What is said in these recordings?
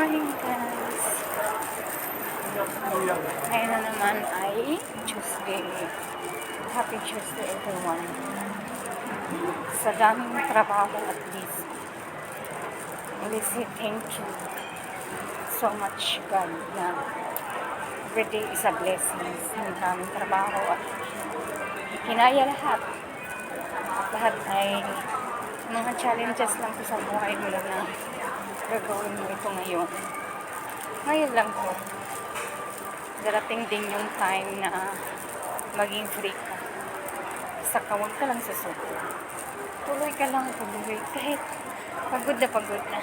morning guys. Ngayon na naman ay Tuesday. Happy Tuesday everyone. Sa daming trabaho at least. We say thank you so much God na every day is a blessing. Ang daming trabaho at kinaya lahat. Lahat ay mga challenges lang po sa buhay mo na gagawin mo ito ngayon. Ngayon lang po. Darating din yung time na maging free ka. Saka huwag ka lang susuko. Tuloy ka lang, tuloy. Kahit pagod na.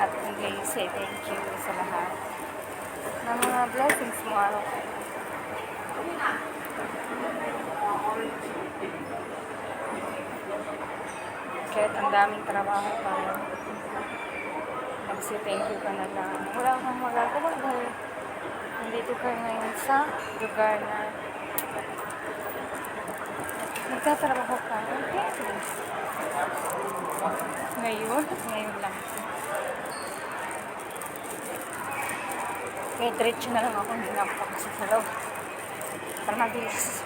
At hindi say thank you sa lahat ng mga blessings mo araw. Kahit ang daming trabaho pa rin. Mag-say thank you ka na lang. Wala kang magagawa dahil nandito ka ngayon sa lugar na nagtatrabaho ka. Okay. Ngayon lang. Kaya diretso na lang ako. Hindi na ako kasi sa loob. Para mabilis.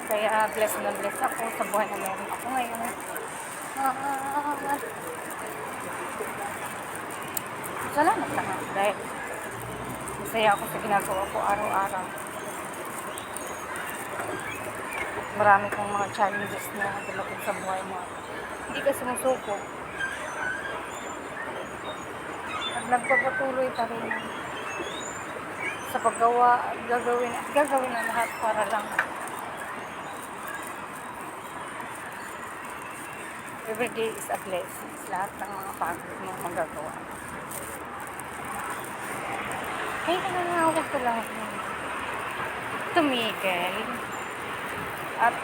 Kaya bless na bless ako sa buhay na meron ako ngayon. Salamat lang ako dahil masaya ako sa ginagawa ko araw-araw. Marami kong mga challenges na dumating sa buhay mo. Hindi ka sumusuko. At nagpapatuloy pa rin sa paggawa at gagawin ang lahat para lang every day is a blessing. Lahat ng mga pagod mo magagawa. Kaya nanganawag ko lang tumigil at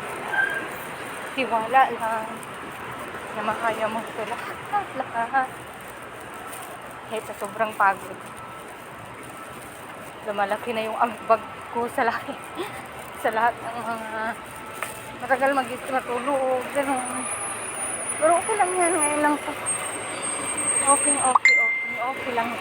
tiwala lang na makaya mo ito lahat. Kahit sa sobrang pagod. Lumalaki na yung ambag ko sa lahat ng mga matagal matulog. Ganun. Pero okay lang yan. Ngayon lang po. Okay lang.